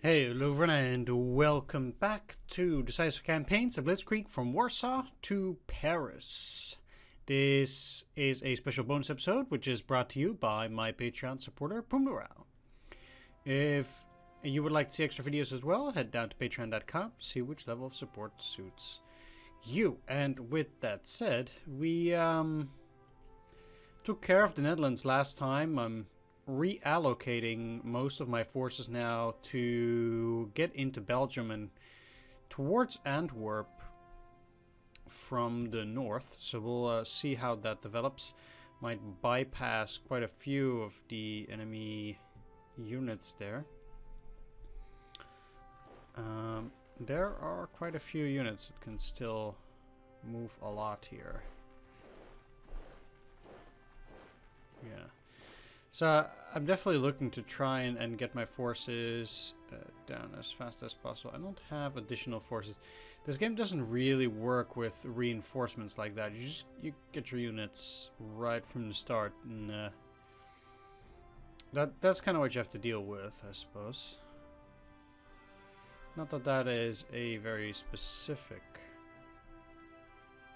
Hey, Louvren, and welcome back to Decisive Campaigns, a Blitzkrieg from Warsaw to Paris. This is a special bonus episode, which is brought to you by my Patreon supporter, Pumlarao. If you would like to see extra videos as well, head down to patreon.com, see which level of support suits you. And with that said, we took care of the Netherlands last time. I'm reallocating most of my forces now to get into Belgium and towards Antwerp from the north. So we'll see how that develops. Might bypass quite a few of the enemy units there. There are quite a few units that can still move a lot here. Yeah. So I'm definitely looking to try and get my forces down as fast as possible. I don't have additional forces. This game doesn't really work with reinforcements like that. You get your units right from the start, and that's kind of what you have to deal with, I suppose. Not that that is a very specific.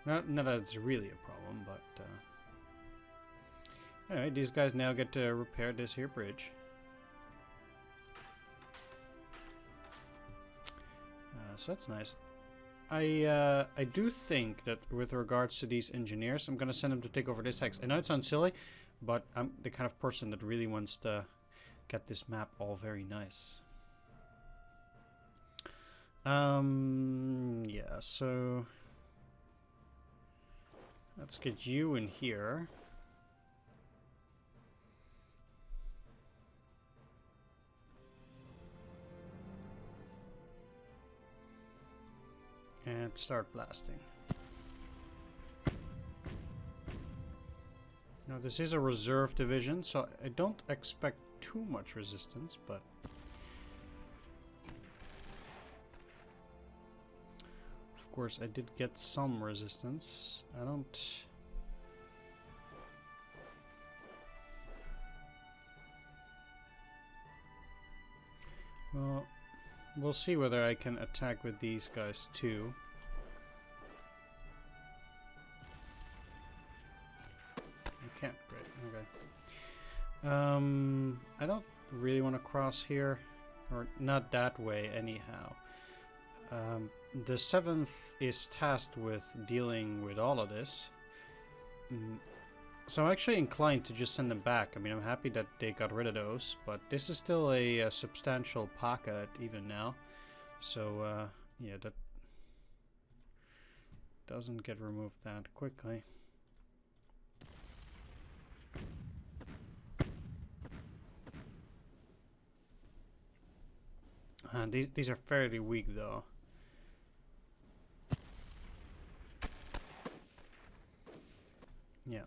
Not that it's really a problem, but. Anyway, these guys now get to repair this here bridge. So that's nice. I do think that with regards to these engineers, I'm going to send them to take over this hex. I know it sounds silly, but I'm the kind of person that really wants to get this map all very nice. Yeah, so let's get you in here. And start blasting. Now this is a reserve division, so I don't expect too much resistance, but of course I did get some resistance. I don't. Well, we'll see whether I can attack with these guys too. You can't, great, okay. I don't really want to cross here, or not that way anyhow. The 7th is tasked with dealing with all of this. So I'm actually inclined to just send them back. I mean, I'm happy that they got rid of those, but this is still a substantial pocket even now. So, yeah, that doesn't get removed that quickly. These are fairly weak, though. Yeah.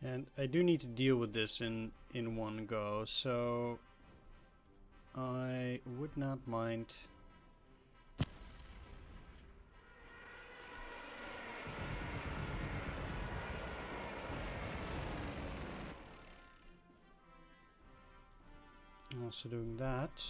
And I do need to deal with this in one go, so I would not mind. Also doing that.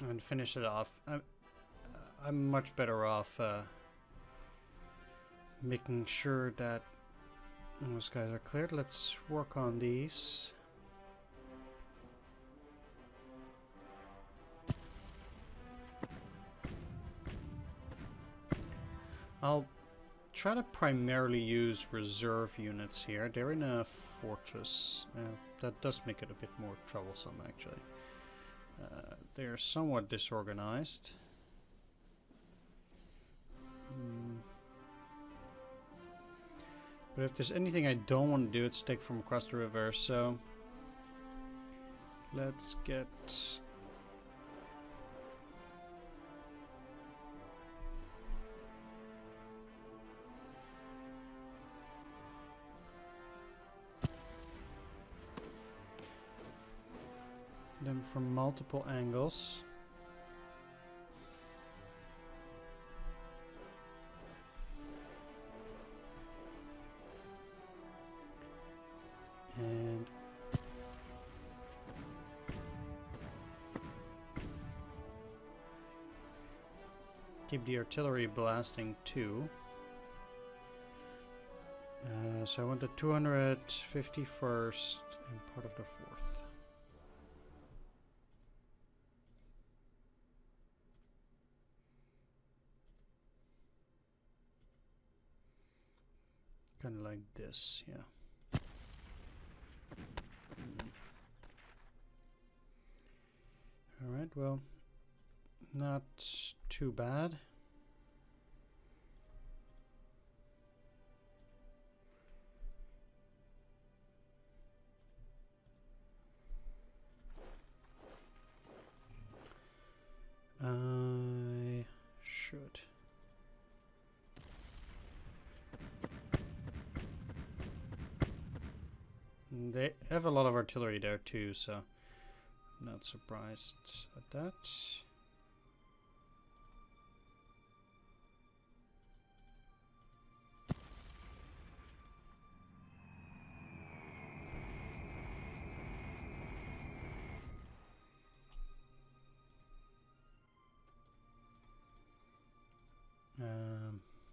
And finish it off. I'm much better off making sure that those guys are cleared. Let's work on these. I'll try to primarily use reserve units here. They're in a fortress. That does make it a bit more troublesome, actually. They're somewhat disorganized. But if there's anything I don't want to do, it's take from across the river, so let's get them from multiple angles. And keep the artillery blasting too. So I want the 251st and part of the 4th. Kind of like this, yeah. Alright, well, not too bad. I should. They have a lot of artillery there too, so I'm not surprised at that.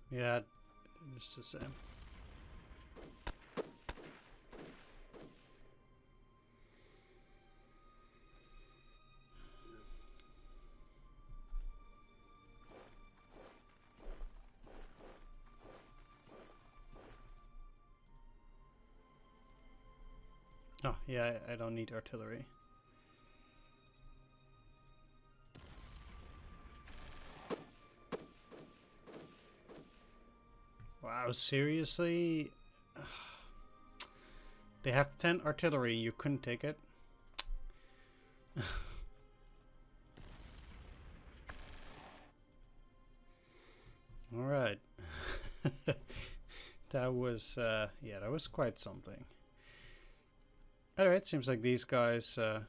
Yeah, it's the same. Oh, yeah, I don't need artillery. Wow, seriously? They have 10 artillery, you couldn't take it? Alright. That was, yeah, that was quite something. Alright, seems like these guys are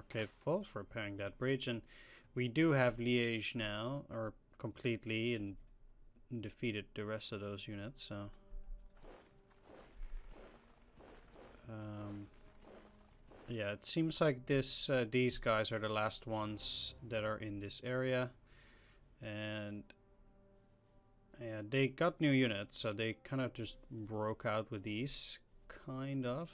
capable of repairing that bridge, and we do have Liège now, or completely, and defeated the rest of those units, so yeah, it seems like this these guys are the last ones that are in this area, and yeah, they got new units, so they kind of just broke out with these, kind of.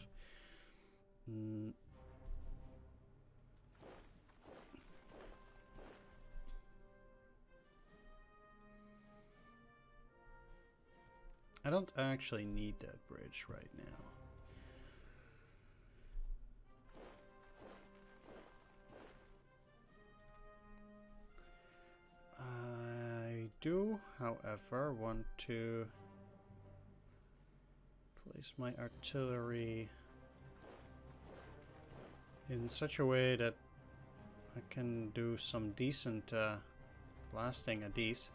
I don't actually need that bridge right now. I do, however, want to place my artillery in such a way that I can do some decent blasting at these.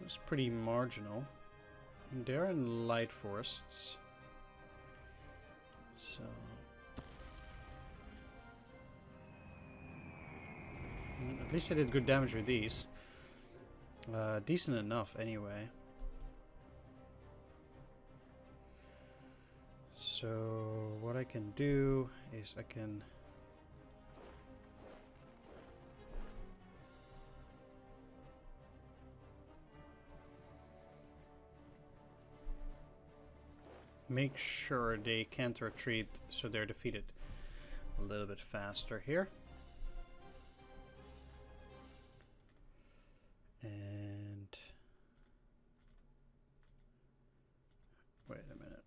It's pretty marginal. They're in light forests, so at least I did good damage with these. Decent enough anyway. So what I can do is I can make sure they can't retreat, so they're defeated a little bit faster here. And wait a minute.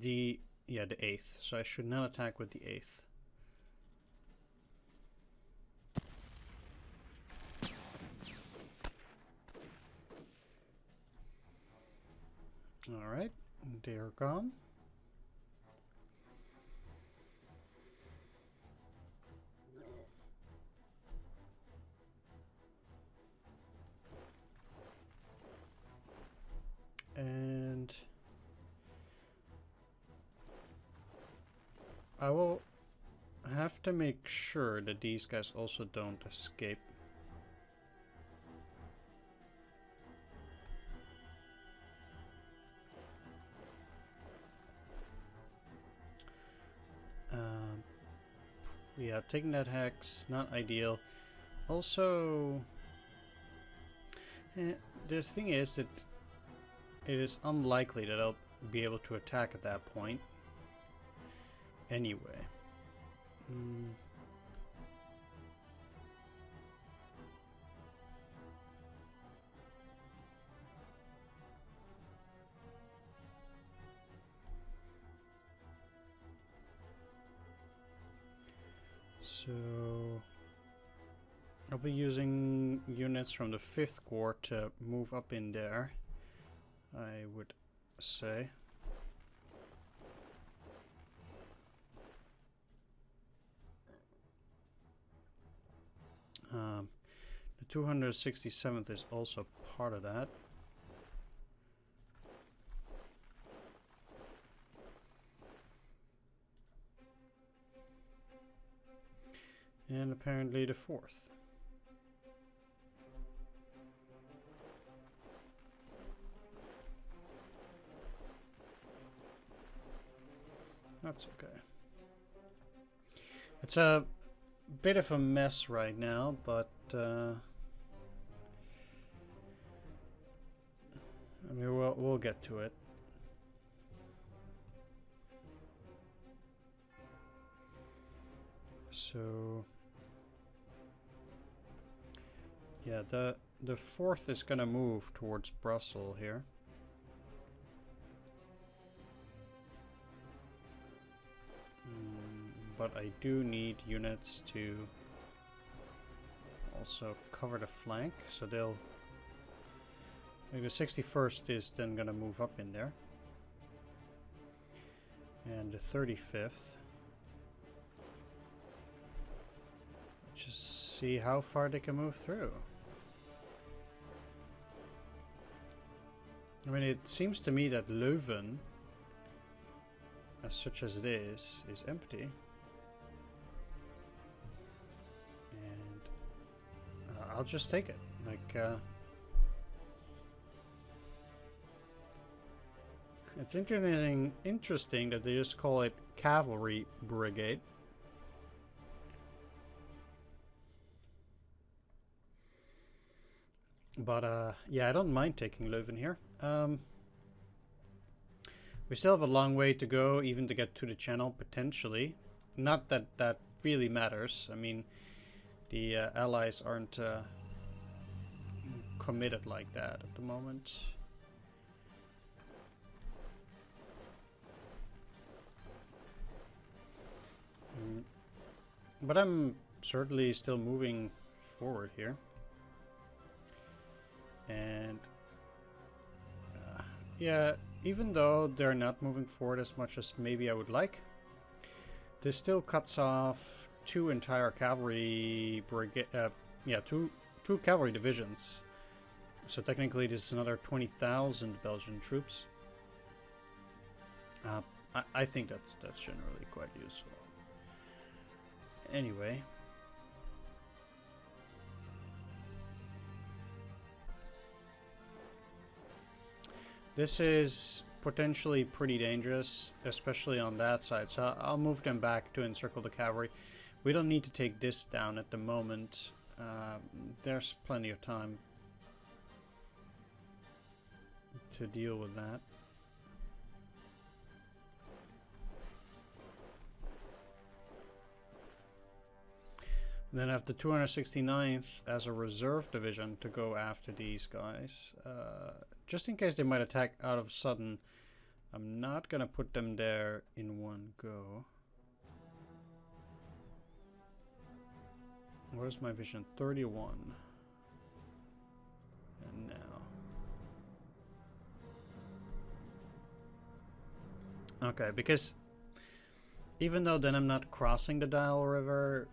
The 8th. So I should not attack with the 8th. All right, they're gone. to make sure that these guys also don't escape. Yeah, taking that hex, not ideal. Also, the thing is that it is unlikely that I'll be able to attack at that point. Anyway. So I'll be using units from the 5th Corps to move up in there, I would say. The 267th is also part of that. And apparently the 4th. That's okay. It's a bit of a mess right now, but I mean, we'll get to it. So yeah, the 4th is gonna move towards Brussels here. But I do need units to also cover the flank, so they'll... Like the 61st is then gonna move up in there. And the 35th. Just see how far they can move through. I mean, it seems to me that Leuven, as such as it is empty. And I'll just take it. Like, it's interesting that they just call it Cavalry Brigade. But yeah, I don't mind taking Leuven here. We still have a long way to go, even to get to the channel, potentially. Not that that really matters. I mean, the allies aren't committed like that at the moment. But I'm certainly still moving forward here. And yeah, even though they're not moving forward as much as maybe I would like, this still cuts off two entire cavalry brigade. Yeah, two cavalry divisions. So technically, this is another 20,000 Belgian troops. I think that's generally quite useful. Anyway. This is potentially pretty dangerous, especially on that side. So I'll move them back to encircle the cavalry. We don't need to take this down at the moment. There's plenty of time to deal with that. And then I have the 269th as a reserve division to go after these guys. Just in case they might attack out of sudden, I'm not going to put them there in one go. Where's my vision? 31. And now. Okay, because even though then I'm not crossing the Dial River,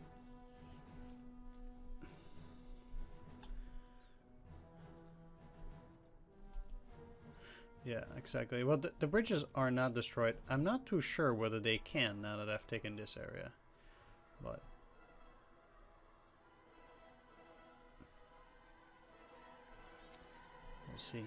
yeah, exactly. Well, the bridges are not destroyed. I'm not too sure whether they can now that I've taken this area. but we'll see.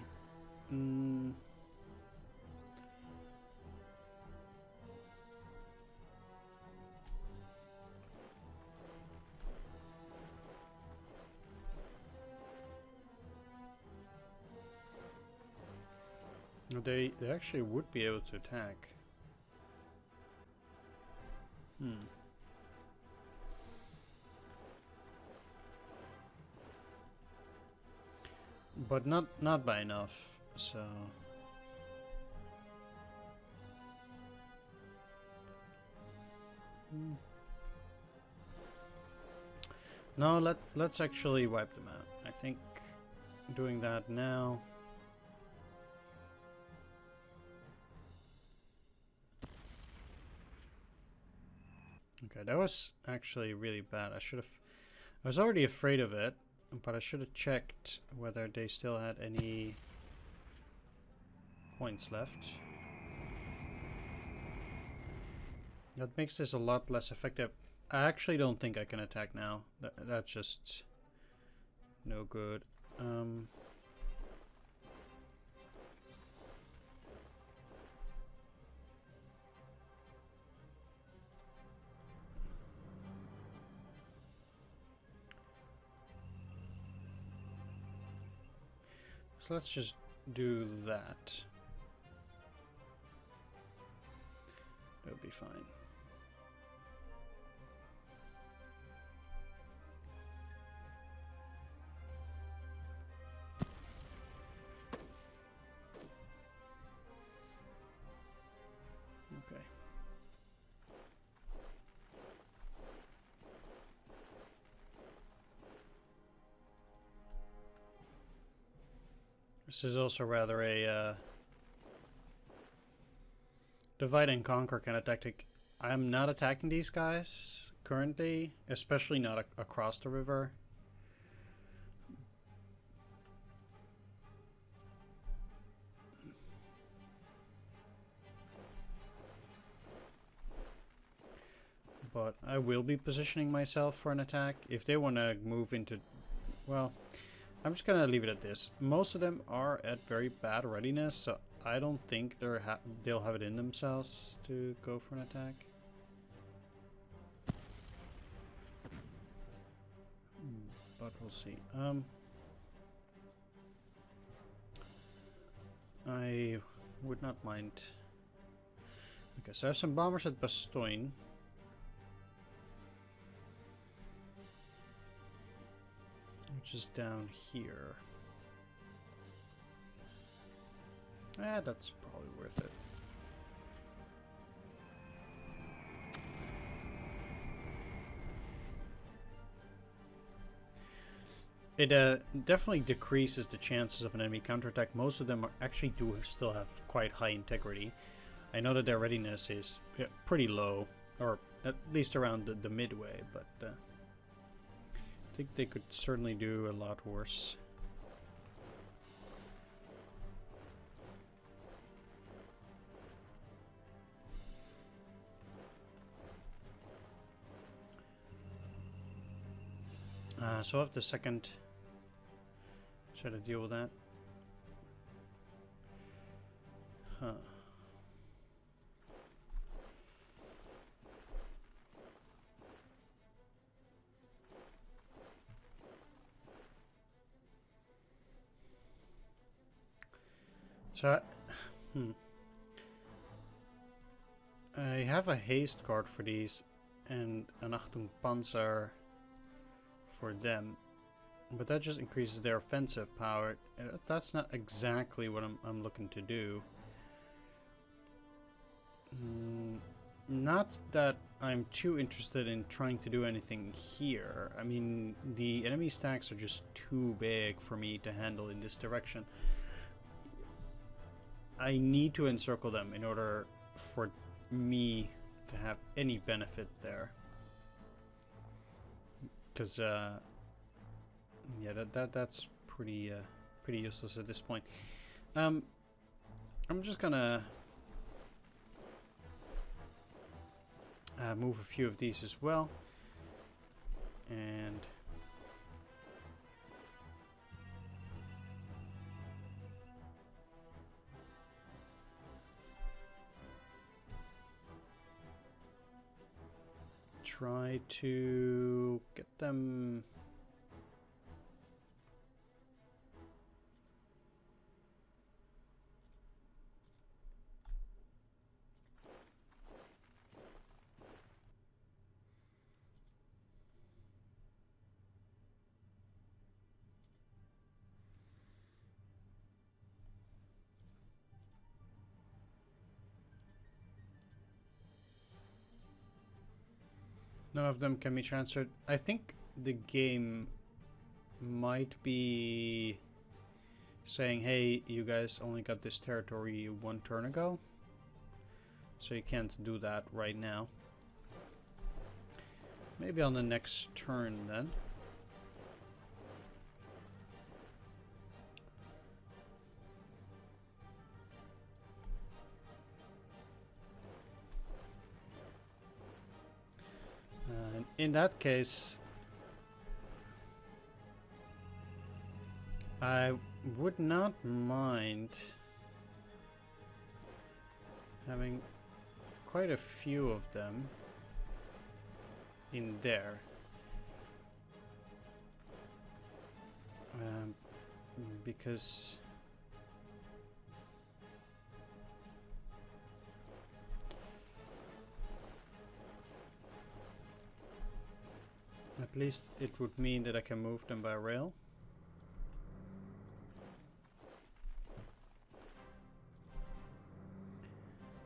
They actually would be able to attack. But not by enough, so no, let's actually wipe them out. I think doing that now. Okay, that was actually really bad. I was already afraid of it, but I should have checked whether they still had any points left. That makes this a lot less effective. I actually don't think I can attack now. That's just no good. So let's just do that. That'll be fine. Okay. This is also rather a divide and conquer kind of tactic. I'm not attacking these guys currently, especially not across the river. But I will be positioning myself for an attack. If they want to move into... Well, I'm just going to leave it at this. Most of them are at very bad readiness, so I don't think they'll have it in themselves to go for an attack. But we'll see. I would not mind. Okay, so I have some bombers at Bastogne. Which is down here. That's probably worth it. It definitely decreases the chances of an enemy counterattack. Most of them actually do still have quite high integrity. I know that their readiness is pretty low, or at least around the midway, but I think they could certainly do a lot worse. So I have the second. Try to deal with that. Huh. So, I have a haste guard for these and an Achtung Panzer for them, but that just increases their offensive power. That's not exactly what I'm looking to do. Not that I'm too interested in trying to do anything here. I mean, the enemy stacks are just too big for me to handle in this direction. I need to encircle them in order for me to have any benefit there. Because yeah, that's pretty useless at this point. I'm just gonna move a few of these as well. and try to get them. None of them can be transferred. I think the game might be saying, hey, you guys only got this territory 1 turn ago, so you can't do that right now. Maybe on the next turn then. In that case, I would not mind having quite a few of them in there. Because at least it would mean that I can move them by rail.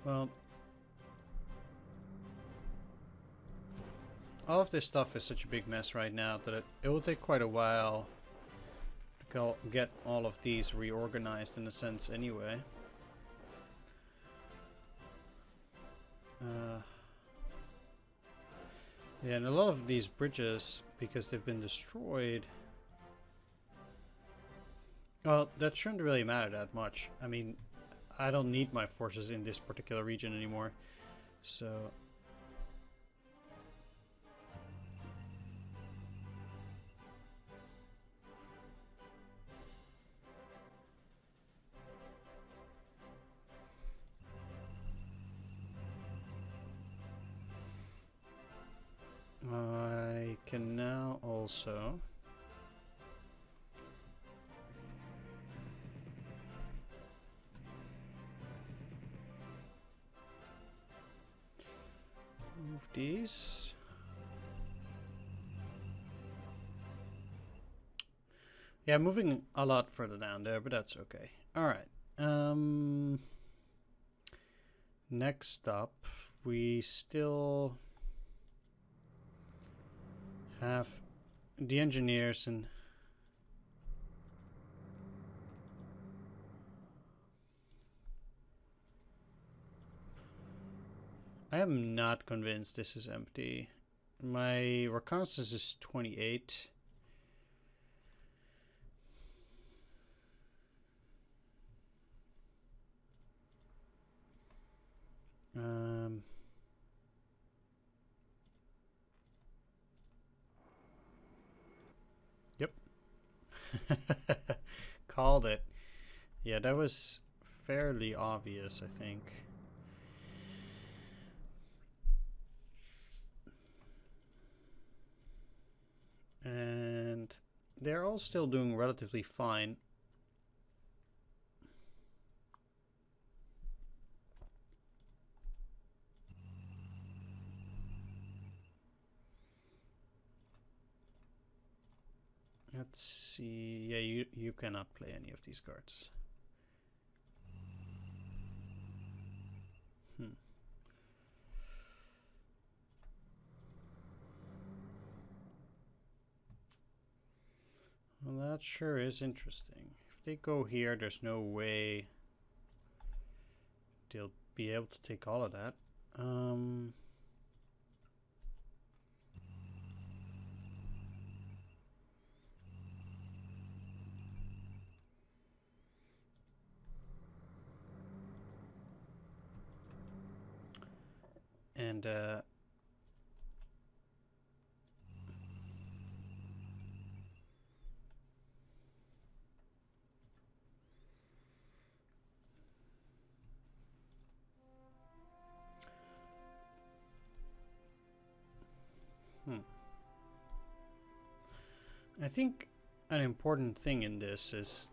Well, all of this stuff is such a big mess right now that it will take quite a while to get all of these reorganized in a sense anyway. Yeah, and a lot of these bridges, because they've been destroyed, well, that shouldn't really matter that much. I mean, I don't need my forces in this particular region anymore, so I can now also move these. Yeah, moving a lot further down there, but that's okay. All right. Next up, we still have the engineers and I am not convinced this is empty. My reconnaissance is 28. Yep. Called it. Yeah, that was fairly obvious, I think. And they're all still doing relatively fine. Let's see. Yeah, you cannot play any of these cards. Well, that sure is interesting. If they go here, there's no way they'll be able to take all of that. And I think an important thing in this is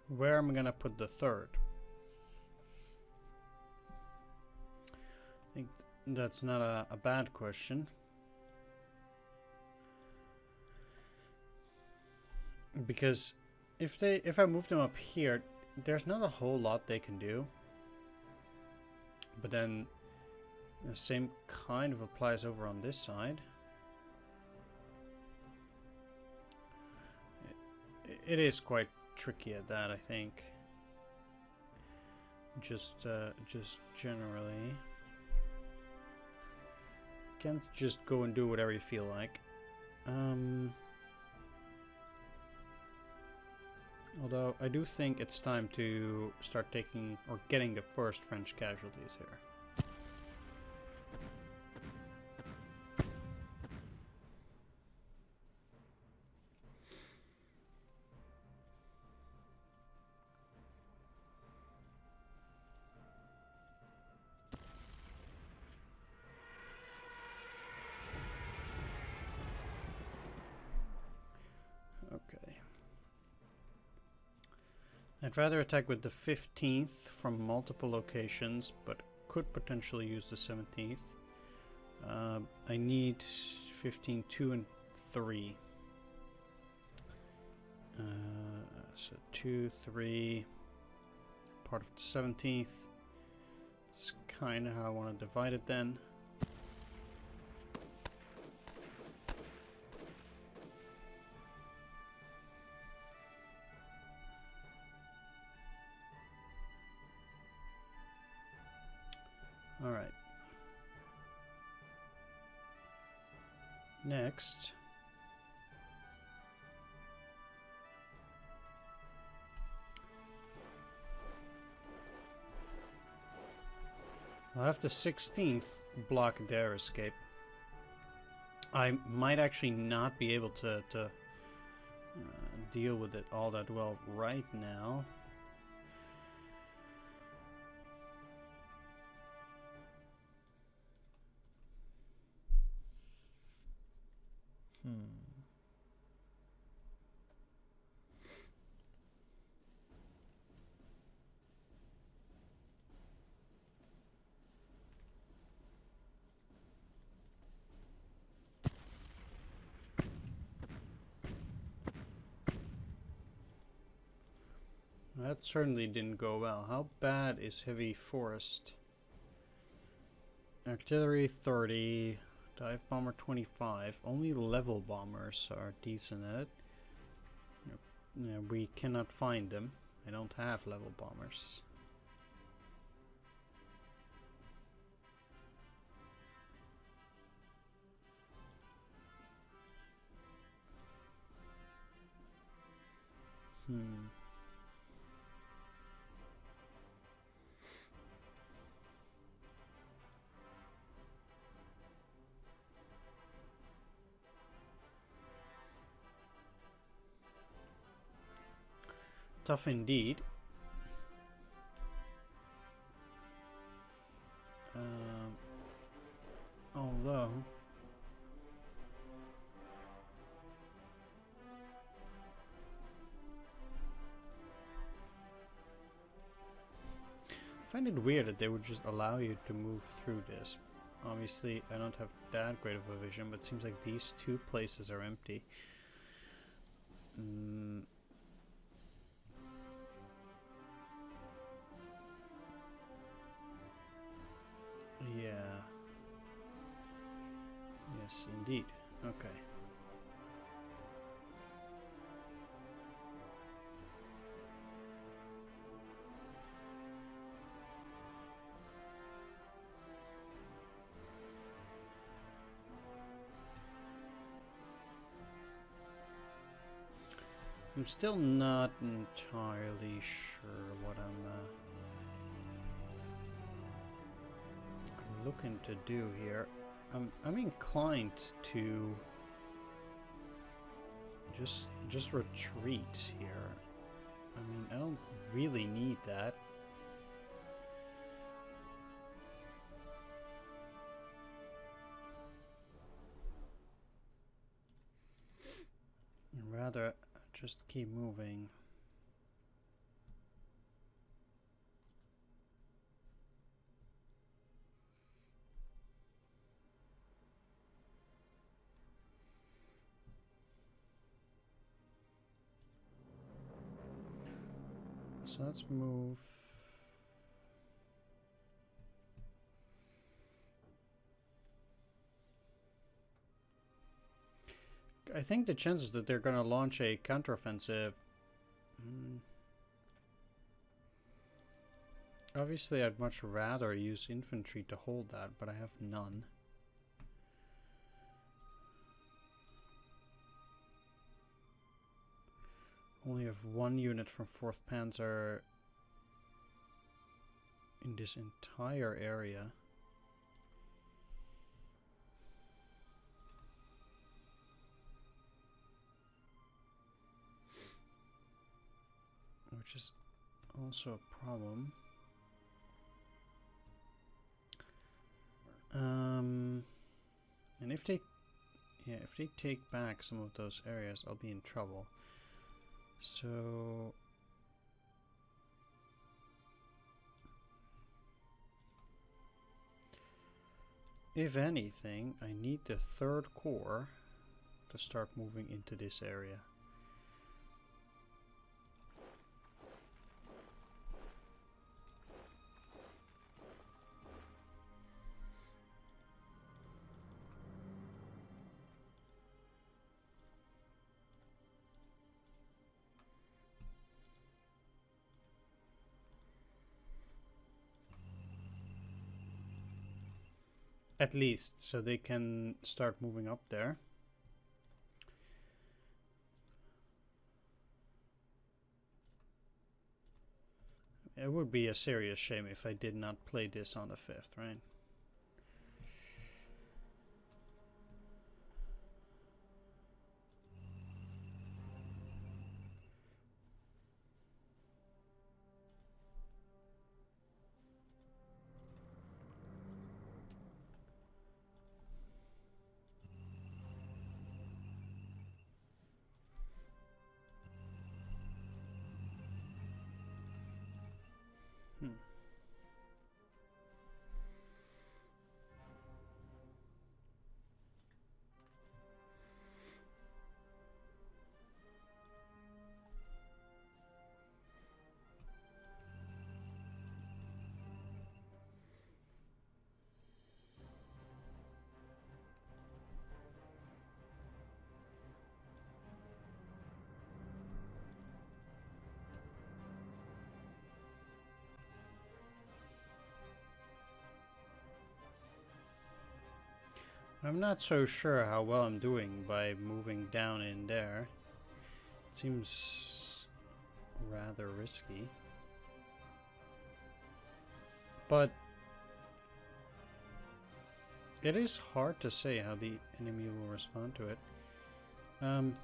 where am I gonna put the third? I think that's not a bad question. Because if I move them up here, there's not a whole lot they can do. But then the same kind of applies over on this side. It is quite tricky at that, I think. Just generally. Can't just go and do whatever you feel like. Although I do think it's time to start taking or getting the first French casualties here. I'd rather attack with the 15th from multiple locations, but could potentially use the 17th. I need 15, 2, and 3. So 2, 3, part of the 17th. It's kind of how I want to divide it then. Alright. Next. I'll have the 16th block their escape. I might actually not be able to deal with it all that well right now. That certainly didn't go well. How bad is heavy forest? Artillery 30, dive bomber 25. Only level bombers are decent at it. We cannot find them. I don't have level bombers. Tough indeed. Although I find it weird that they would just allow you to move through this. Obviously, I don't have that great of a vision, but it seems like these two places are empty. Yeah. Yes, indeed. Okay. I'm still not entirely sure what I'm looking to do here. I'm inclined to just retreat here. I mean, I don't really need that. I'd rather just keep moving. So let's move. I think the chances that they're going to launch a counteroffensive. Obviously, I'd much rather use infantry to hold that, but I have none. Only have one unit from 4th Panzer in this entire area. Which is also a problem. And if they take back some of those areas, I'll be in trouble. So if anything, I need the 3rd Corps to start moving into this area. At least, so they can start moving up there. It would be a serious shame if I did not play this on the 5th, right? I'm not so sure how well I'm doing by moving down in there. It seems rather risky. But it is hard to say how the enemy will respond to it. I mean,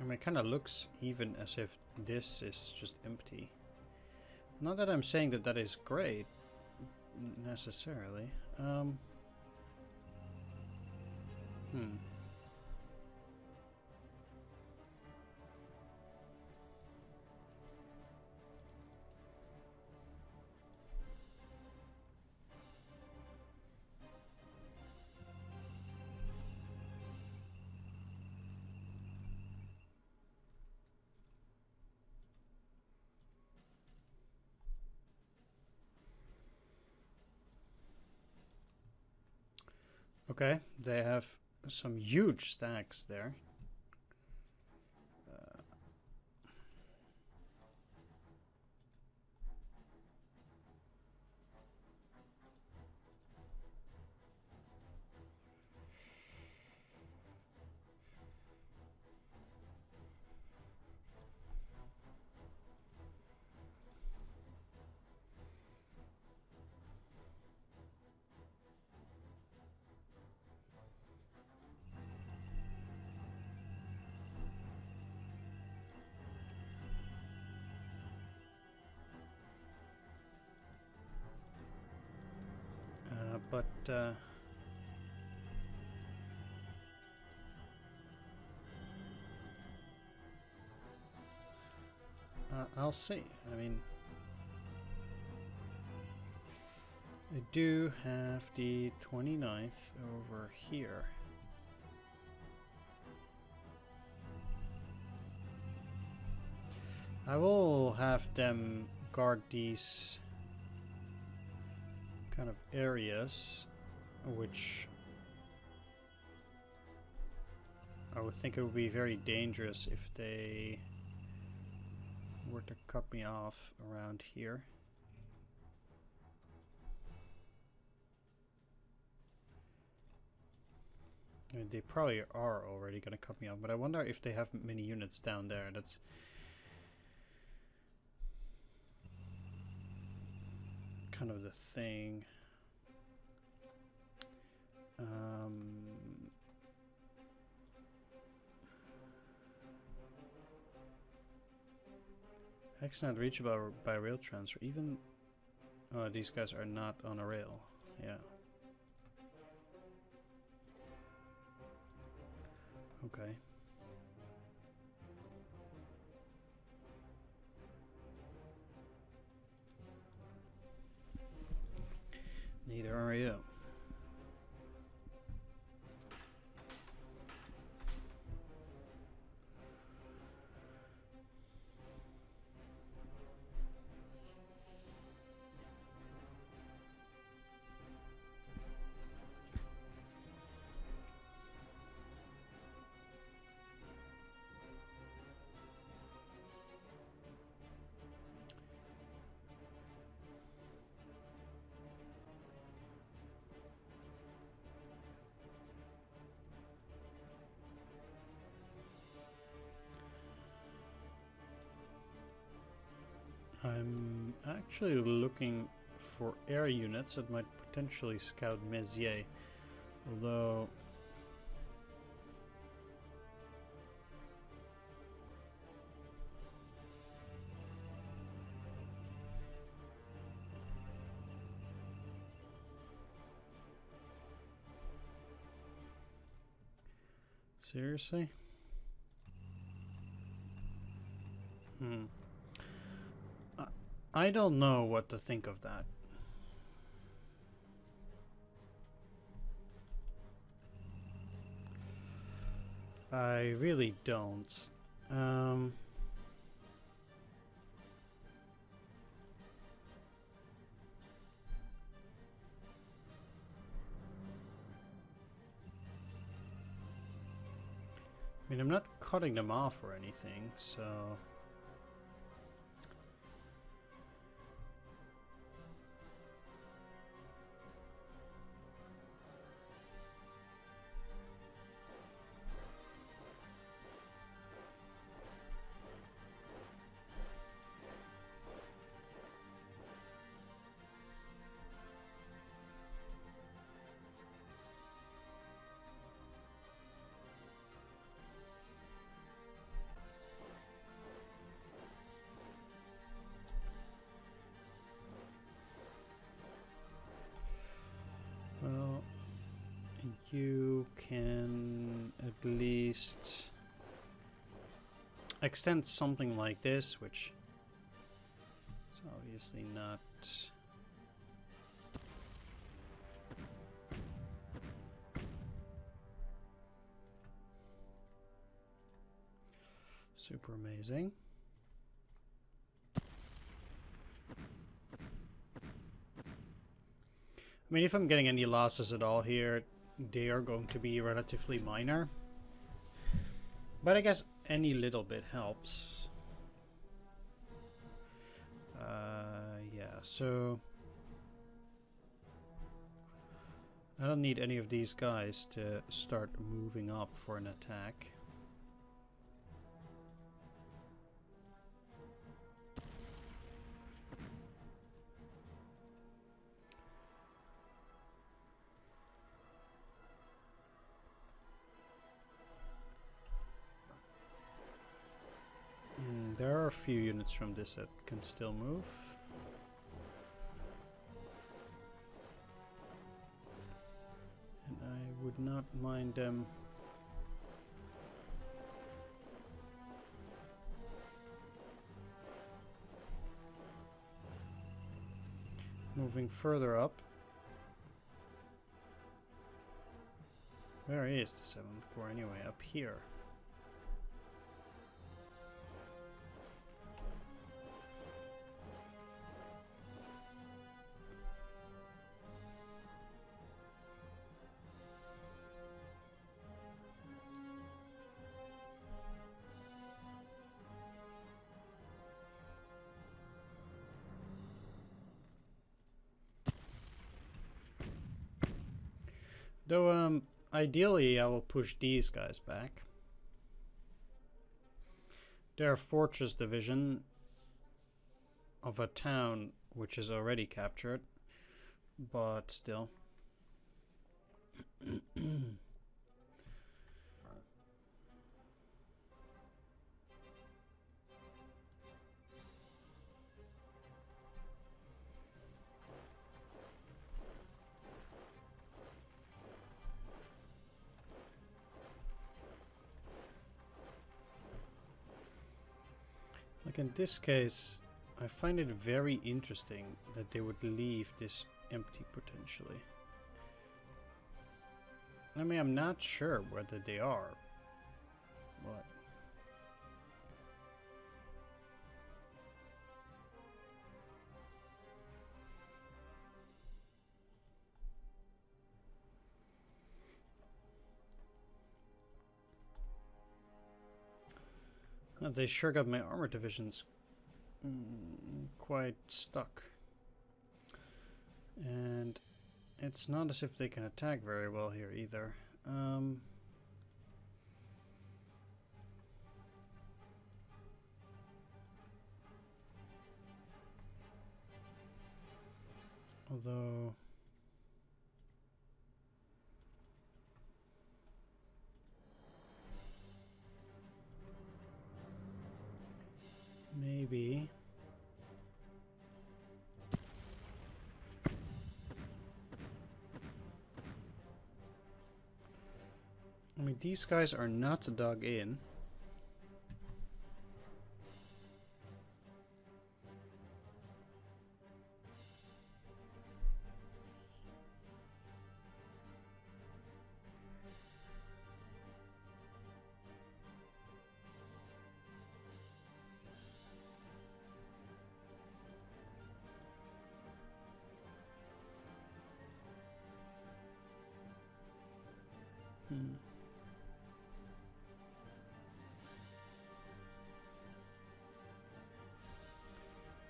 it kind of looks even as if this is just empty. Not that I'm saying that that is great, necessarily. Okay, they have some huge stacks there. but I'll see. I mean, I do have the 29th over here. I will have them guard these kind of areas, which I would think it would be very dangerous if they were to cut me off around here. I mean, they probably are already going to cut me off, but I wonder if they have many units down there. That's kind of the thing. X not reachable by rail transfer. Even these guys are not on a rail. Yeah. Okay. Neither are you. I'm actually looking for air units that might potentially scout Mézières, although seriously? I don't know what to think of that. I really don't. I mean, I'm not cutting them off or anything, so... Well, you can at least extend something like this, which is obviously not super amazing. I mean, if I'm getting any losses at all here, they are going to be relatively minor. But I guess any little bit helps. Yeah, so... I don't need any of these guys to start moving up for an attack. There are a few units from this that can still move. would not mind them moving further up. Where is the 7th Corps anyway? Up here. Though, ideally I will push these guys back. They're a fortress division of a town which is already captured, but still. Like in this case, I find it very interesting that they would leave this empty potentially. I mean, I'm not sure whether they are, but they sure got my armor divisions quite stuck. And it's not as if they can attack very well here either. Although maybe I mean, these guys are not dug in.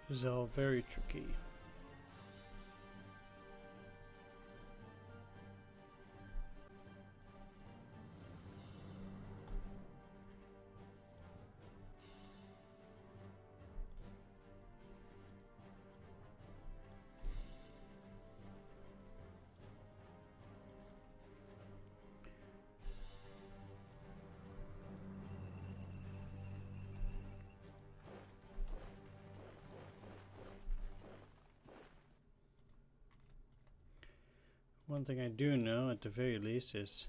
This is all very tricky. One thing I do know, at the very least, is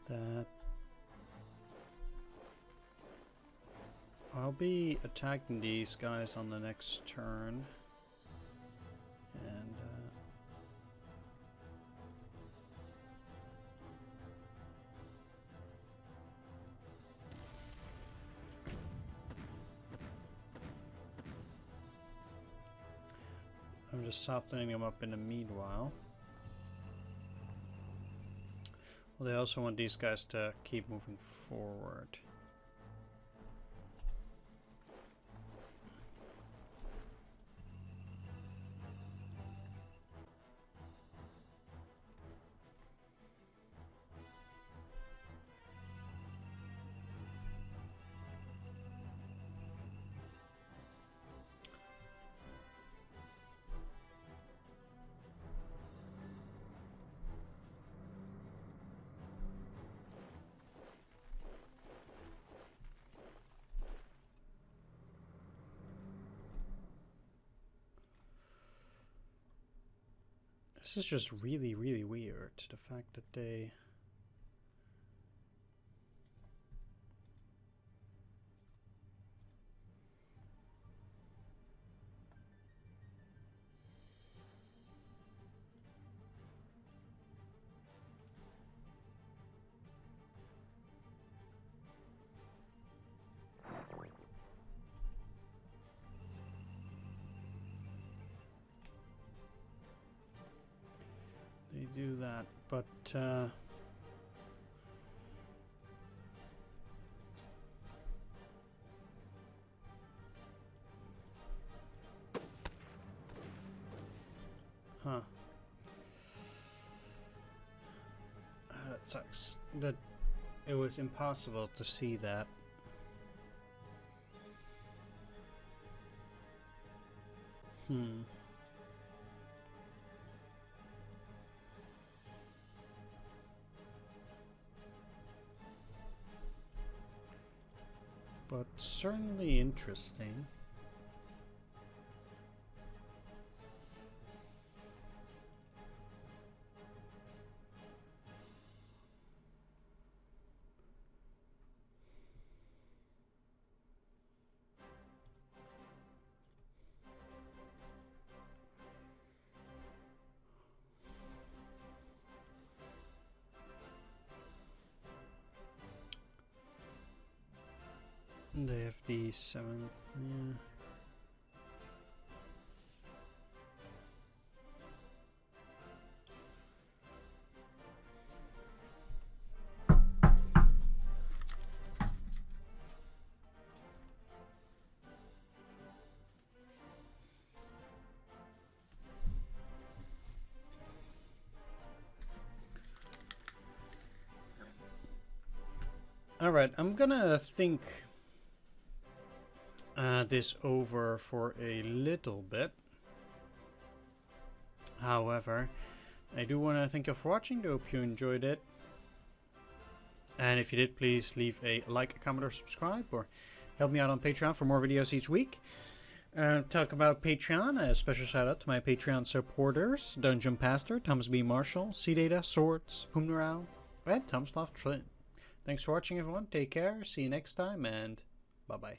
that I'll be attacking these guys on the next turn, and I'm just softening them up in the meanwhile. Well, they also want these guys to keep moving forward. This is just really, really weird. The fact that they... They do that, but huh. That sucks. That it was impossible to see that. But certainly interesting. They have the 7th, yeah. All right, I'm gonna think this over for a little bit. However, I do want to thank you for watching. I hope you enjoyed it. And if you did, please leave a like, a comment, or subscribe, or help me out on Patreon for more videos each week. Talk about Patreon. A special shout out to my Patreon supporters: Dungeon Pastor, Thomas B. Marshall, C Data, Swords, Humnerau, and Tomslav Trin. Thanks for watching, everyone. Take care. See you next time, and bye bye.